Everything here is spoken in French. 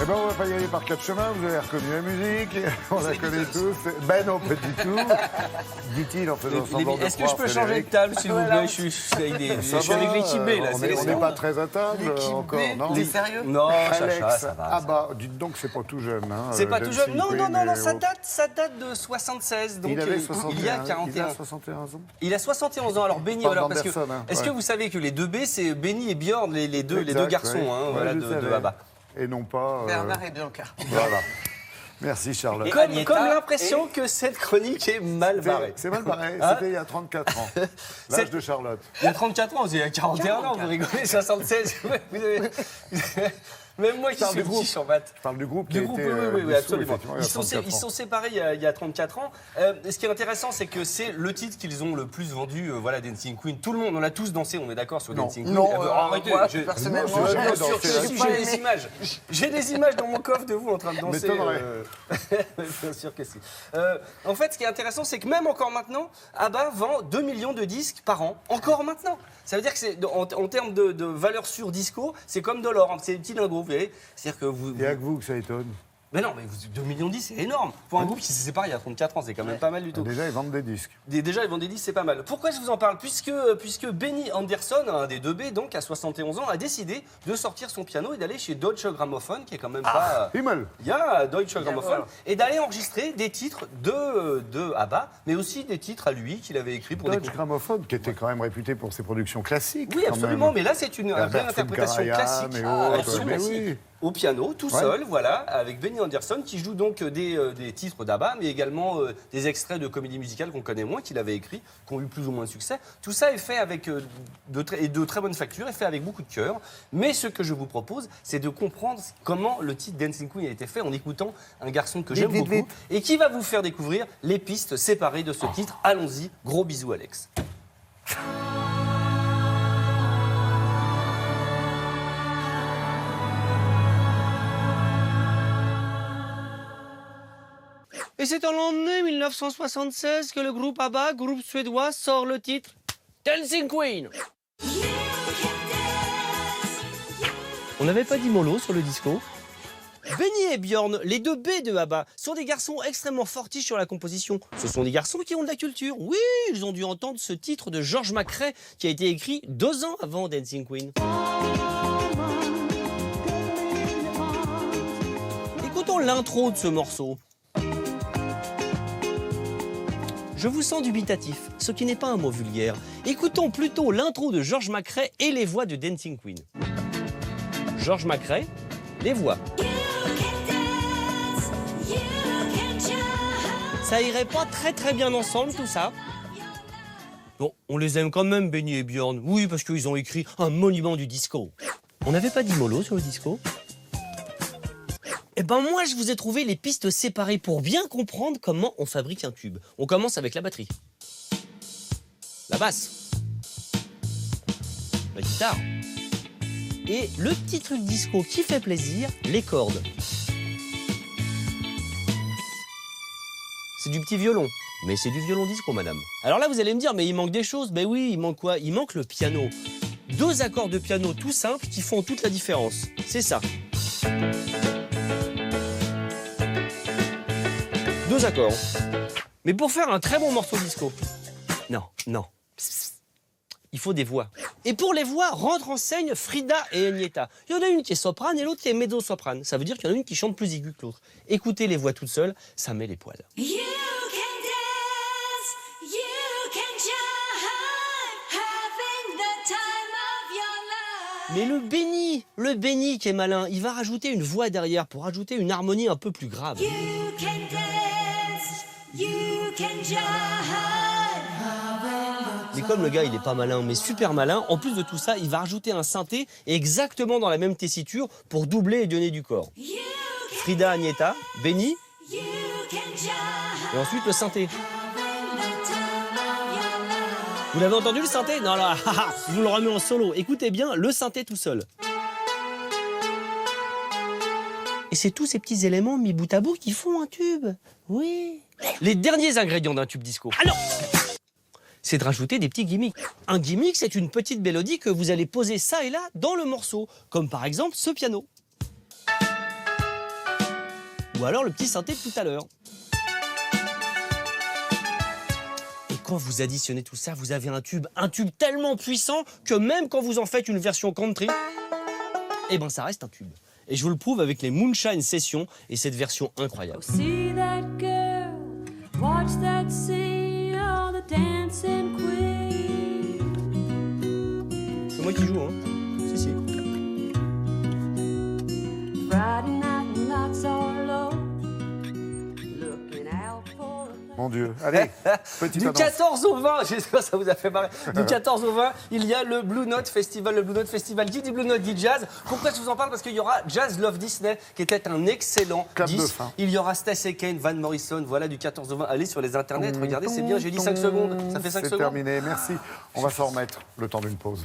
Eh ben, on va pas y aller par quatre chemins, vous avez reconnu la musique, on la connaît tous. Ben non, pas du tout, dit-il en faisant semblant de Est-ce que je peux croire, changer de Frédéric. table, s'il vous plaît? Je suis avec l'équipe B, là. On c'est n'est pas très à table encore, non? T'es sérieux? Non, Chacha, Alex, ça va. ah bah, dites donc, c'est pas tout jeune. Hein, C'est pas tout Dancing jeune. Non, Queen non, non, non, et ça date de 76. Donc il avait il y a 61, 41. il a 61 ans. Il a 71 ans. Alors, Benny, Pas alors, parce que, d'Anderson, hein, est-ce ouais. que vous savez que les deux B, c'est Benny et Björn, les deux Exact, garçons ouais. hein, Ouais, voilà, je de savais. ABBA. Et non pas... Bernard et Bianca. Voilà. Merci, Charlotte. Comme l'impression que cette chronique est mal barrée. C'est mal barré, Hein? c'était il y a 34 ans. L'âge de Charlotte. Il y a 34 ans, il y a 41 ans, vous rigolez, 76. Vous avez... Même moi qui Parle suis du petit, groupe. je suis en maths. Je parle du groupe qui Du a groupe, été oui, dissous, absolument. effectivement, il y a 34 Ils sont ans. séparés il y a 34 ans. Ce qui est intéressant, c'est que c'est le titre qu'ils ont le plus vendu, voilà, Dancing Queen. Tout le monde, on a tous dancé, on est d'accord sur Non. Dancing Queen. Non, Arrêtez, moi, je- personnellement, Moi, j'ai jamais bien sûr dansé que là-dessus. j'ai Si, pas j'ai des aimé. images. J'ai des images dans mon coffre de vous en train de danser. M'étonnerait. Bien sûr que si. En fait, ce qui est intéressant, c'est que même encore maintenant, ABBA vend 2 millions de disques par an. Encore maintenant. Ça veut dire que c'est en termes de valeur sur disco, c'est comme de l'or. C'est des petits lingots, vous voyez. C'est-à-dire que vous. Il n'y a que vous que ça étonne. Mais non, mais 2 millions de disques, c'est énorme. Pour un groupe qui s'est séparé il y a 34 ans, c'est quand même pas mal du tout. Déjà, ils vendent des disques. Déjà, ils vendent des disques, c'est pas mal. Pourquoi je vous en parle puisque Benny Anderson, un des 2B, donc à 71 ans, a décidé de sortir son piano et d'aller chez Deutsche Grammophon, qui est quand même pas... Himmel. Il y a Deutsche Grammophon, et d'aller enregistrer des titres de ABBA, mais aussi des titres à lui qu'il avait écrits pour Deutsche des... Grammophon, qui était quand même réputé pour ses productions classiques. Oui, quand absolument, même. mais là, c'est une Herbert vraie interprétation von Karajan classique. et autres, absolument. mais oui. Au piano, tout Ouais. seul, voilà, avec Benny Anderson, qui joue donc des titres d'ABBA, mais également des extraits de comédies musicales qu'on connaît moins, qu'il avait écrits, qui ont eu plus ou moins de succès. Tout ça est fait avec de très bonnes factures, est fait avec beaucoup de cœur. Mais ce que je vous propose, c'est de comprendre comment le titre Dancing Queen a été fait en écoutant un garçon que j'aime vite, beaucoup vite. et qui va vous faire découvrir les pistes séparées de ce titre. Allons-y, gros bisous Alex. Et c'est en l'année 1976 que le groupe ABBA, groupe suédois, sort le titre Dancing Queen. On n'avait pas dit mollo sur le disco. Benny et Björn, les deux B de ABBA, sont des garçons extrêmement fortiches sur la composition. Ce sont des garçons qui ont de la culture. Oui, ils ont dû entendre ce titre de George McRae qui a été écrit 2 ans avant Dancing Queen. Écoutons l'intro de ce morceau. Je vous sens dubitatif, ce qui n'est pas un mot vulgaire. Écoutons plutôt l'intro de George McRae et les voix de Dancing Queen. George McRae, les voix. Ça irait pas très bien ensemble tout ça. Bon, on les aime quand même, Benny et Björn. Oui, parce qu'ils ont écrit un monument du disco. On n'avait pas dit mollo sur le disco? Eh ben moi, je vous ai trouvé les pistes séparées pour bien comprendre comment on fabrique un tube. On commence avec la batterie. La basse. La guitare. Et le petit truc disco qui fait plaisir, les cordes. C'est du petit violon. Mais c'est du violon disco, madame. Alors là, vous allez me dire, mais il manque des choses. Ben oui, il manque quoi? Il manque le piano. 2 accords de piano tout simples qui font toute la différence. C'est ça. 2 accords. Mais pour faire un très bon morceau disco, non. Il faut des voix. Et pour les voix, rentrent en scène Frida et Agnetha. Il y en a une qui est soprane et l'autre qui est mezzo-soprane. Ça veut dire qu'il y en a une qui chante plus aigu que l'autre. Écoutez les voix toutes seules, ça met les poils. You can dance, you can jive, having the time of your life. Mais le Benny qui est malin, il va rajouter une voix derrière pour ajouter une harmonie un peu plus grave. You can dance, you can jive. Mais comme le gars, il est pas malin, mais super malin, en plus de tout ça, il va rajouter un synthé exactement dans la même tessiture pour doubler et donner du corps. You can, Frida, Agnetha, Benny, you can jive, et ensuite le synthé. having the time of your life. Vous l'avez entendu le synthé? Non, là, je vous le remets en solo. Écoutez bien le synthé tout seul. Et c'est tous ces petits éléments mis bout à bout qui font un tube. Oui. Les derniers ingrédients d'un tube disco. Ah non! C'est de rajouter des petits gimmicks. Un gimmick, c'est une petite mélodie que vous allez poser ça et là dans le morceau, comme par exemple ce piano. Ou alors le petit synthé de tout à l'heure. Et quand vous additionnez tout ça, vous avez un tube tellement puissant que même quand vous en faites une version country, eh ben ça reste un tube. Et je vous le prouve avec les Moonshine Sessions et cette version incroyable. See that girl, watch that scene, oh, the dancing queen. C'est moi qui joue, hein. Si, si. Friday night and lights are low, looking out for a Mon Dieu. Allez, petite Du annonce. 14 au 20, j'espère que ça vous a fait marrer. Du 14 au 20, il y a le Blue Note Festival. Le Blue Note Festival, qui dit Blue Note dit jazz. Pourquoi je vous en parle? Parce qu'il y aura Jazz Love Disney, qui était un excellent Clap de disque. fin. Il y aura Stacey Kane, Van Morrison. Voilà, du 14 au 20. Allez sur les internets, regardez, c'est bien. J'ai dit 5 secondes. Ça fait 5 C'est secondes. terminé, merci. On va s'en remettre le temps d'une pause.